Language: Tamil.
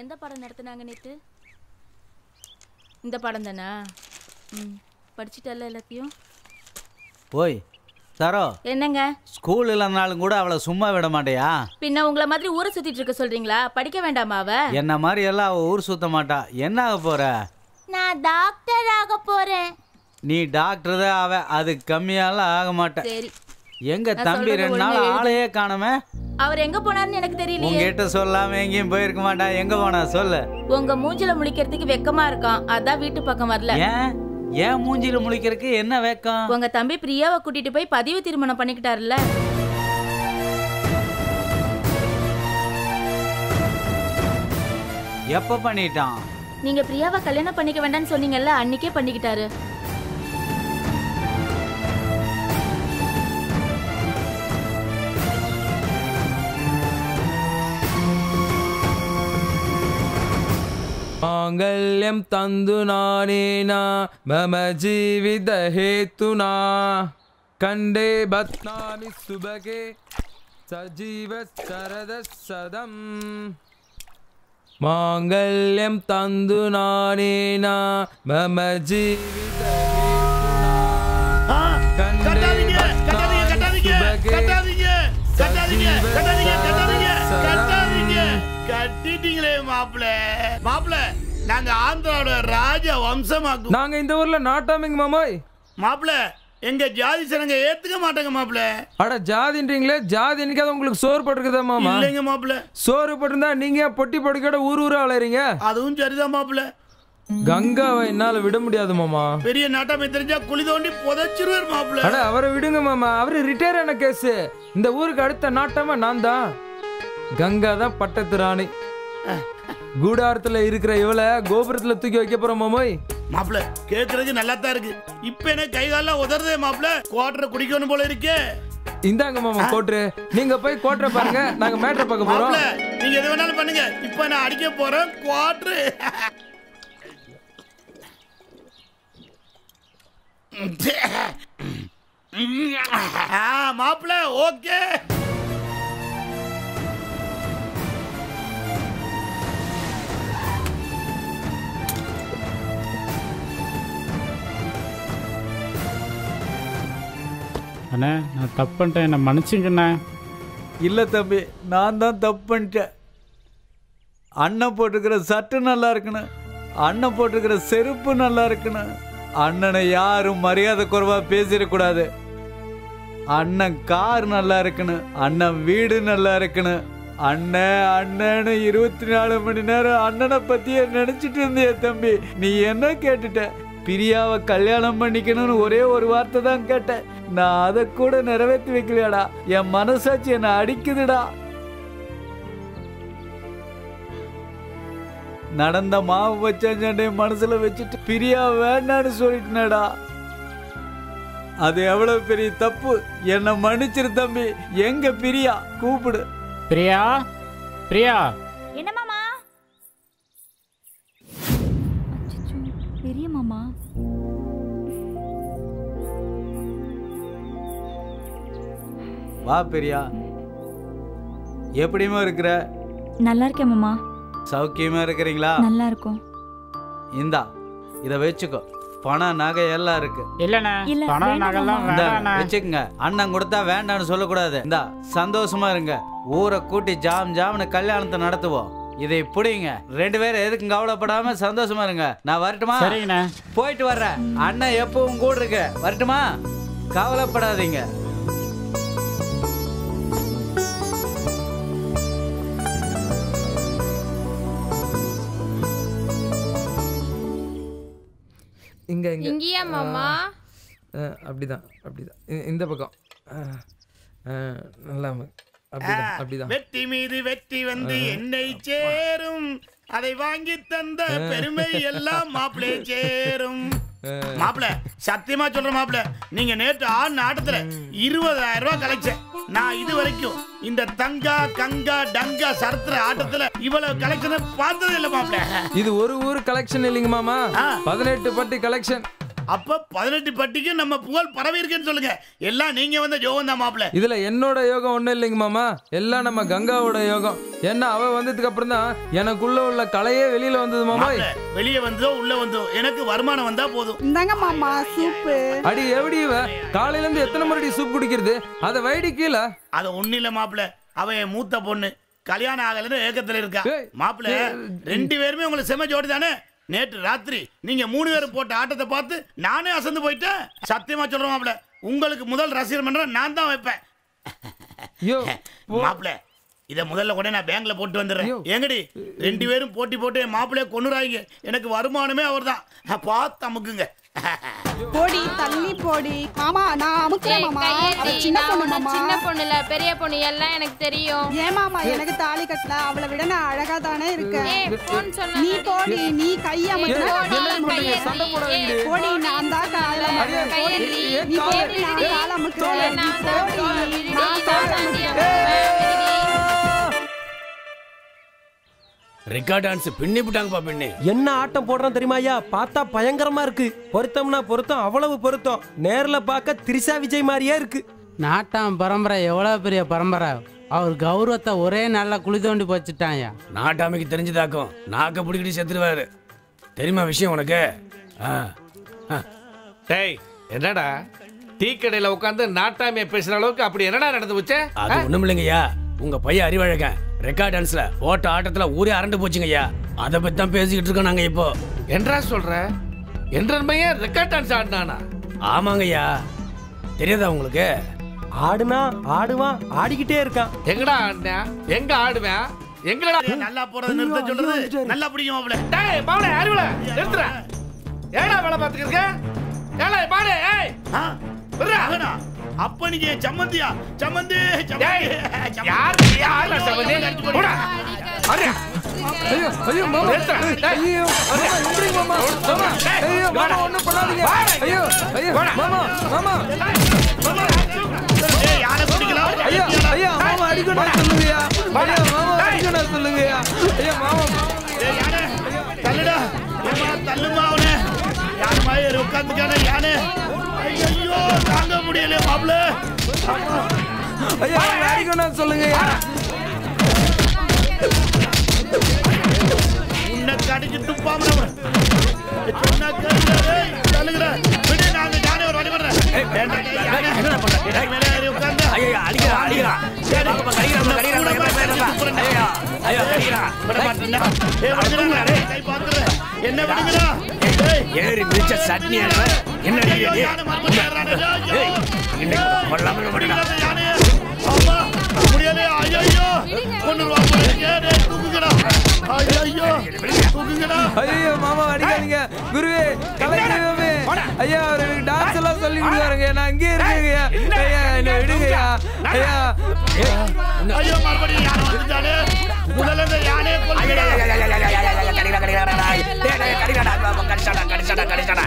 எந்த பாடம் நடத்துனாங்க நேத்து? இந்த பாடம் தானா? படிச்சிட்டல்ல எல்லாத்தையும்? ஓய் சரோ, என்னங்க ஸ்கூல் இல்லைனாலும் கூட அவளை சும்மா விட மாட்டியா? பின்ன உங்களை மாதிரி ஊரை சுத்திட்டு இருக்க சொல்றீங்களா? படிக்க வேண்டாமா அவ? என்ன மாதிரி எல்லாம் அவ ஊர் சுத்த மாட்டா. என்ன ஆக போற? நான் டாக்டர் ஆக போறேன். நீ டாக்டர் தான் ஆவ, அது கம்மியால ஆக மாட்டேன். சரி. எங்க தம்பி 2 நாள் ஆளையே காணோமே. அவர் எங்க போனாருன்னு எனக்கு தெரியலையே. உங்ககிட்ட சொல்லாம எங்கேயும் போயிருக்க மாட்டா. எங்க போனா சொல்லு. உங்க மூஞ்சில முழிக்கிறதுக்கு வெக்கமா இருக்கான், அதான் வீட்டு பக்கம் வரல. ஏன் மூஞ்சில முழிக்கிறதுக்கு என்ன வெக்கம்? உங்க தம்பி பிரியாவை கூட்டிட்டு போய் பதிவு திருமணம் பண்ணிக்கிட்டாருல்ல. எப்ப பண்ணிட்டான்? நீங்க பிரியாவை கல்யாணம் பண்ணிக்க வேண்டாம்னு சொன்னீங்கல்ல, அன்னைக்கே பண்ணிக்கிட்டாரு. मांगल्यं तंदुनानेना मम जीवित हेतुना कंडे बत्नामि सुभगे सजीव शरद सदम मांगल्यं तंदुनानेना मम जीवित हेतुना कंडे बत्नामि सुभगे கட்டிட்டீங்களே மாப்பிள்ள. மாப்பிள்ள, நாங்க ஆந்திராவோட ராஜ வம்சமாக்கு. நாங்க இந்த ஊர்ல நாட்டாமிங்க மாமாய். மாப்பிள்ள, எங்க ஜாதி சனங்க ஏத்துக்க மாட்டாங்க மாப்பிள்ள. அட ஜாதின்றீங்களே, ஜாதி என்னைக்காவது உங்களுக்கு சோறு போட்டுருக்குதா மாமா? இல்லைங்க மாப்பிள்ள. சோறு போட்டிருந்தா நீங்க பொட்டி பொடிக்கோட ஊர் ஊரா அலையறீங்க. அதுவும் சரிதான் மாப்பிள்ள. கங்காவை என்னால விட முடியாது மாமா. பெரிய நாட்டாமை தெரிஞ்சா குழி தோண்டி புதைச்சிருவார் மாப்பிள்ள. அட அவரை விடுங்க மாமா, அவரு ரிட்டையர் ஆன கேஸ். இந்த ஊருக்கு அடுத்த நாட்டாம நான் தான். கங்கா தான் பட்டத்து ராணி. கூடாரத்துல இருக்கிற இவளை கோபுரத்துல தூக்கி வைக்க போறோம் மாமோய். மாப்பிள்ள, கேக்குறதுக்கு நல்லா தான் இருக்கு. இப்ப என்ன கை கால உதறதே மாப்பிள்ள. குவாட்டரை குடிக்கணும் போல இருக்கே. இந்தாங்க மாமா கோட்ரு. நீங்க போய் கோட்ரை பாருங்க, நாங்க மேட்ரை பார்க்க போறோம். நீங்க எது வேணாலும் பண்ணுங்க. இப்ப நான் அடிக்க போறேன் குவாட்ரு. மாப்பிள்ள ஓகே. அண்ணே, நான் தப்பு பண்ணிட்டேன், என்னை மன்னிச்சுங்கண்ணே. இல்லை தம்பி, நான் தான் தப்பு பண்ணிட்டேன். அண்ணன் போட்டுக்கிற சட்டு நல்லா இருக்கணும், அண்ணன் போட்டுக்கிற செருப்பு நல்லா இருக்கணும். அண்ணனை யாரும் மரியாதை குறைவா பேசிடக்கூடாது. அண்ணன் கார் நல்லா இருக்கணும், அண்ணன் வீடு நல்லா இருக்கணும். அண்ணன் அண்ணன்னு 24 மணி நேரம் அண்ணனை பத்தியே நினைச்சிட்டு இருந்திய தம்பி. நீ என்ன கேட்டுட்ட? பிரியாவை கல்யாணம் பண்ணிக்கணும்னு ஒரே ஒரு வார்த்தை தான் கேட்டேன். நான் அதை கூட நிறைவேற்றி வைக்கலையாடா. என் மனசாட்சி என்னை அடிக்குதுடா. நடந்த மாவு வச்ச சண்டை மனசுல வச்சுட்டு பிரியா வேண்டான்னு சொல்லிட்டேனடா. அது எவ்வளவு பெரிய தப்பு. என்னை மன்னிச்சிரு தம்பி. எங்க பிரியா? கூப்பிடு. பிரியா, பிரியா. என்ன மாமா? பெரிய மாமா வா பிரியா. எப்படிமா இருக்கிற? நல்லா இருக்கேன் மாமா. சௌக்கியமா இருக்கிறீங்களா? நல்லா இருக்கும். இந்தா இத வச்சுக்கோ. பணம் நகை எல்லாம் இருக்கு. இல்லண்ணே, பணம் நகைலாம் வேண்டாண்ணே. வச்சுக்கங்க. அண்ணன் கொடுத்தா வேண்டான்னு சொல்லக்கூடாது. இந்தா சந்தோஷமா இருங்க. ஊரை கூட்டி ஜாம் ஜாம்னு கல்யாணத்தை நடத்துவோம். இதை பிடிங்க. 2 பேரும் எதுக்கும் கவலைப்படாம சந்தோஷமா இருங்க. நான் வரட்டுமா? சரிங்கண்ணே. போயிட்டு வர்றேன். அண்ணன் எப்பவும் கூட இருக்கு. வரட்டுமா? கவலைப்படாதீங்க. இங்க இங்க இங்கயா மாமா? அப்படிதான் அப்படிதான். இந்த பக்கம் நல்லா அப்படிதான் அப்படிதான். வெற்றி மீது வெற்றி வந்து என்னை சேரும், அதை வாங்கி தந்த பெருமை எல்லாம் மாப்பிளே சேரும். மாப்பிள சத்தியமா சொல்ற மாப்பிள, நீங்க நேற்று ஆடின ஆட்டத்துல 20,000 ரூபாய் கலெக்ஷன். நான் இது வரைக்கும் இந்த தங்கா கங்கா டங்கா சரத்திர ஆட்டத்துல இவ்வளவு கலெக்ஷன் பார்த்தது இல்ல மாப்பிள. இது ஒரு ஊர் கலெக்ஷன் இல்லைங்க மாமா, 18 பட்டி கலெக்ஷன். அப்ப 18 பட்டிக்கு நம்ம புகழ் பரவி இருக்குன்னு சொல்லுங்க. எல்லாம் நீங்க வந்த யோகம் தான் மாப்பிள்ள. இதுல என்னோட யோகம் ஒண்ணும் இல்லைங்க மாமா, எல்லாம் நம்ம கங்காவோட யோகம். ஏன்னா அவ வந்ததுக்கு அப்புறம் தான் எனக்குள்ள உள்ள கலையே வெளியில வந்தது மாமா. வெளியே வந்ததோ உள்ள வந்தோ எனக்கு வருமானம் வந்தா போதும். இந்தாங்க மாமா சூப்பு. அடி எப்படி இவ காலையில இருந்து எத்தனை முறை சூப் குடிக்கிறது? அத வைடி கீழ. அத ஒண்ணு இல்ல மாப்பிள்ள, அவன் என் மூத்த பொண்ணு, கல்யாணம் ஆகலன்னு ஏக்கத்துல இருக்கா. மாப்பிள்ள 2 பேருமே உங்களுக்கு செம ஜோடி தானே. நேற்று ராத்திரி நீங்க 3 பேரும் போட்ட ஆட்டத்தை பார்த்து நானே அசந்து போயிட்டேன். சத்தியமா சொல்றேன் மாப்பிள்ள, உங்களுக்கு முதல் ரசிகர் மன்றம் நான் தான் வைப்பேன். மாப்பிள்ள இத முதல்ல கூட நான் பேங்க்ல போட்டு வந்துடுறேன். எங்கடி 2 பேரும் போட்டி போட்டு மாப்பிள்ளைய கொண்டுறாங்க. எனக்கு வருமானமே அவர் தான். பார்த்து அமுக்குங்க. போடி தள்ளி போடி. மாமா நான் அமுக்குறேன் மாமா. அவ சின்ன பொண்ணு மாமா. சின்ன பொண்ணு இல்ல பெரிய பொண்ணு, எல்லாம் எனக்கு தெரியும். ஏன் மாமா எனக்கு தாலி கட்டல? அவளை விட நான் அழகா தானே இருக்கேன். நீ போடி, நீ கைய போடி. நான் தான் கால நீ போடி, நான் கால அமுக்குறேன். ரெக்கார்ட் டான்ஸ் பின்னி விட்டாங்கப்பா பின்னி. என்ன ஆட்டம் போடுறான் தெரியுமா ஐயா? பார்த்தா பயங்கரமா இருக்கு. பொருத்தம்னா பொருத்தம், அவ்வளவு பொருத்தம். நேர்ல பார்க்க திரிஷா விஜய் மாதிரியே இருக்கு. நாட்டாம் பரம்பரை எவ்வளவு பெரிய பரம்பரை. அவர் கௌரவத்தை ஒரே நாள்ல குழி தோண்டி போச்சுட்டாங்க. நாட்டாமைக்கு தெரிஞ்சதாக்கும் நாக்க பிடிக்கிட்டு செத்துருவாரு. தெரியுமா விஷயம் உனக்கு? டேய் என்னடா டீ கடையில உட்காந்து நாட்டாமையை பேசுற அளவுக்கு அப்படி என்னடா நடந்து போச்சு? அது ஒண்ணும் இல்லைங்கய்யா, உங்க பையன் அறிவழகன் ரெக்கார்ட் டான்ஸ்ல ஓட்ட ஆட்டத்துல ஊரே அரண்டு போச்சுங்கய்யா. அதை பத்தி தான் பேசிக்கிட்டு இருக்கோம் நாங்க இப்போ. என்றா சொல்ற? என்ற பையன் ரெக்கார்ட் டான்ஸ் ஆடினானா? ஆமாங்கய்யா, தெரியாதா உங்களுக்கு? ஆடுனா ஆடுவான், ஆடிக்கிட்டே இருக்கான். எங்கடா ஆடுனா? எங்க ஆடுவேன்? எங்கடா நல்லா போறது நிறுத்த சொல்றது நல்லா பிடிக்கும் மாப்பிள்ள. டேய் பாவல அறிவுல நிறுத்துற. ஏடா வேலை பார்த்துக்கிட்டு இருக்க? ஏலே பாரு ஏய் விடுறா. அப்ப நீங்க சம்மந்தியா? சம்மந்தி யார் யார் சம்மந்தி? போடா அரே. ஐயோ ஐயோ மாமா. ஐயோ நன்றி மாமா. மாமா ஐயோ மாமா ஒண்ணும் பண்ணாதீங்க. ஐயோ ஐயோ மாமா மாமா. ஏய் யார குடிக்கலாம்? ஐயா ஐயா மாமா அடிக்கணும் சொல்லுங்கயா. ஐயா மாமா அடிக்கணும் சொல்லுங்கயா. ஐயா மாமா. ஏய் யானே தள்ளுடா. ஏமா தள்ளுமா அவனே. யார் மாதிரி உட்கார்ந்துக்கானே யானே. ஐயோ தாங்க முடியல மாப்ள. ஐயா அடிக்கணும் சொல்லுங்கயா. உன்னை கடிச்சு துப்பாம நம்ம சொன்னா கேளுடா. தள்ளுடா. விடு நான் யானே ஒரு வழி பண்றேன். என்ன பண்ற? மேலே ஏறி உட்கார்ந்து ஐயா அடிடா அடிடா. பாப்பா கடிடா. ஐயா ஐயா கடிடா. விட மாட்டேன்னா. ஏய் வந்துடா டேய் கை பாத்துற. என்ன விடுங்கடா. ஏறி மிச்ச சட்னி என்ன அடிக்கிறீங்க? ஏய் இன்னைக்கு கொல்லாம விடுடா. யானே அம்மா முடியல. ஐயோ கொன்னுவா போறீங்க. டேய் தூக்குங்கடா. ஐயோ தூக்குங்கடா. ஐயோ மாமா அடிக்காதீங்க. குருவே கலைஞரே ஐயா ஒரு டான்ஸ் எல்லாம் சொல்லி கொடுத்தாருங்க. நான் அங்கே இருக்கேங்க. ஐயா என்ன விடுங்கயா. ஐயா ஐயோ மறுபடியும் யானை வந்துட்டானே. முதல்ல யானே கொல்லுங்கடா. கடிடா கடிடா கடிடா கடிடா கடிடா கடிடா கடிடா கடிடா கடிடா